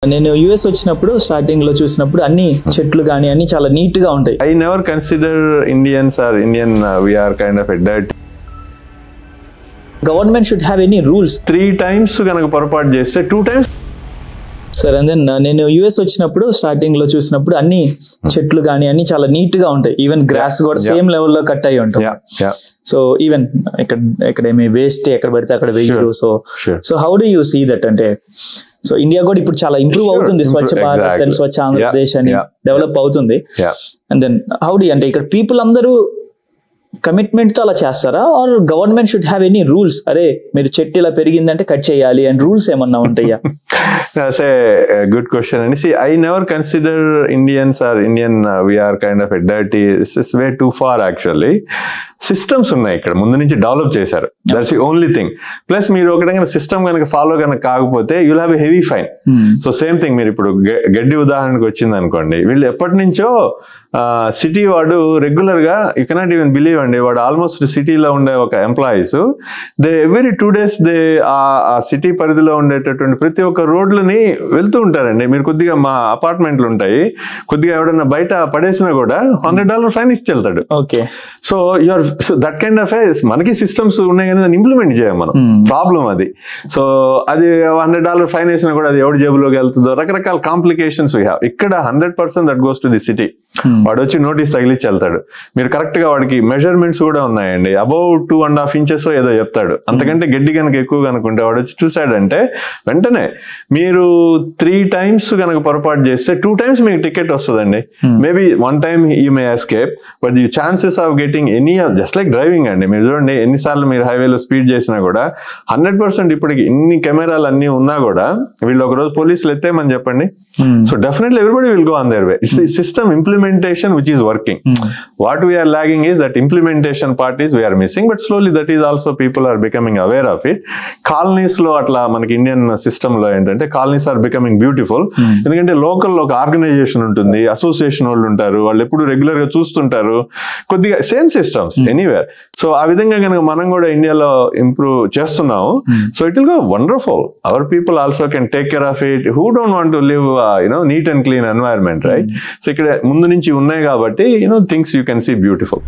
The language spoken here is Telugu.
నేను యుఎస్ వచ్చినప్పుడు స్టార్టింగ్ లో చూసినప్పుడు అన్ని చెట్లు గానీ అన్ని చాలా నీట్ గా ఉంటాయి. I never consider Indians or Indian we are kind of a dirt. Government should have any rules. 3 times గనక పొరపాటు చేస్తే 2 times. సరే అండ్ దెన్ నేను యుఎస్ వచ్చినప్పుడు స్టార్టింగ్ లో చూసినప్పుడు అన్ని చెట్లు గానీ అన్ని చాలా నీట్ గా ఉంటాయి. ఈవెన్ గ్రాస్ కూడా సేమ్ లెవెల్లో కట్ అయ్యి ఉంటుంది. సో ఈవెన్ ఇక్కడ ఏమి వేస్ట్ ఎక్కడ పడితే అక్కడ వేయరు. So how do you see that అంటే సో ఇండియా కూడా ఇప్పుడు చాలా ఇంప్రూవ్ అవుతుంది. స్వచ్ఛ భారత్ అండ్ స్వచ్ఛ ఆంధ్రప్రదేశ్ అని డెవలప్ అవుతుంది. అండ్ దెన్ హౌ డు అంటే ఇక్కడ పీపుల్ అందరూ కమిట్మెంట్ తో అలా చేస్తారా or government should have any rules? అరే మీరు చెట్టు ఇలా పెరిగిందంటే కట్ చేయాలి అండ్ రూల్స్ ఏమన్నా ఉంటాయా? That's a good question. And see, I never consider Indians or Indian we are kind of a dirty. This is way too far actually. Systems ఉన్నాయి ఇక్కడ ముందు నుంచి డెవలప్ చేశారు. That's the only thing. Plus మీరు ఒకటి సిస్టమ్ కనుక ఫాలో కనుక కాకపోతే you'll have a heavy fine. So same thing మీరు ఇప్పుడు గడ్డి ఉదాహరణకు వచ్చింది అనుకోండి, వీళ్ళు ఎప్పటి నుంచో సిటీ వాడు రెగ్యులర్ గా యూ కెనాట్ ఈవెన్ బిలీవ్ అండి, వాడు ఆల్మోస్ట్ సిటీలో ఉండే ఒక employees they every 2 days they ఆ సిటీ పరిధిలో ఉండేటటువంటి ప్రతి ఒక్క రోడ్లని వెళ్తూ ఉంటారండి. మీరు కొద్దిగా మా అపార్ట్మెంట్లు ఉంటాయి, కొద్దిగా ఎవడన్నా బయట పడేసినా కూడా $100 ఫైన్ ఇచ్చి వెళ్తాడు. Okay. So you are so that kind of మనకి సిస్టమ్స్ ఉన్నాయి కానీ దాన్ని ఇంప్లిమెంట్ చేయం మనం. ప్రాబ్లం అది. సో అది $100 ఫైన్ వేసినా కూడా అది ఎవరి జేబులోకి వెళ్తుందో రకరకాల కాంప్లికేషన్స్ వీ హ్యావ్. ఇక్కడ 100% that goes to the city. వాడు వచ్చి నోటీస్ తగిలిచ్చి వెళ్తాడు. మీరు కరెక్ట్ గా వాడికి మెజర్మెంట్స్ కూడా ఉన్నాయండి. అబౌవ్ 2.5 inches ఏదో చెప్తాడు. అంతకంటే గడ్డి కనుక ఎక్కువ కనుకుంటే వాడు వచ్చి చూసాడంటే వెంటనే మీరు 3 times కనుక పొరపాటు చేస్తే 2 times మీకు టికెట్ వస్తుందండి. Maybe 1 time you may escape, but the chances of getting any just like driving అండి. మీరు చూడండి ఎన్నిసార్లు మీరు హైవేలో స్పీడ్ చేసినా కూడా 100% ఇప్పటికి ఇన్ని కెమెరాలు అన్ని ఉన్నా కూడా వీళ్ళు ఒక రోజు పోలీసులు ఎత్తేమని చెప్పండి. So definitely everybody will go on their way. It's system implementation which is working. What we are lagging is that implementation part is we are missing, but slowly that is also people are becoming aware of it. Colonies లో అట్లా మనకి ఇండియన్ సిస్టమ్ లో ఏంటంటే కాలనీస్ ఆర్ బికమింగ్ బ్యూటిఫుల్. ఎందుకంటే లోకల్ ఒక ఆర్గనైజేషన్ ఉంటుంది, అసోసియేషన్ వాళ్ళు ఉంటారు, వాళ్ళు ఎప్పుడు రెగ్యులర్ గా చూస్తుంటారు. కొద్దిగా సేమ్ సిస్టమ్స్ ఎనీవేర్. సో ఆ విధంగా కనుక మనం కూడా ఇండియాలో ఇంప్రూవ్ చేస్తున్నాము. So it will go wonderful. Our people also can take care of it. Who don't want to live neat and clean environment, right? So ఇక్కడ ముందు నుంచి ఉన్నాయి కాబట్టి things you can see beautiful.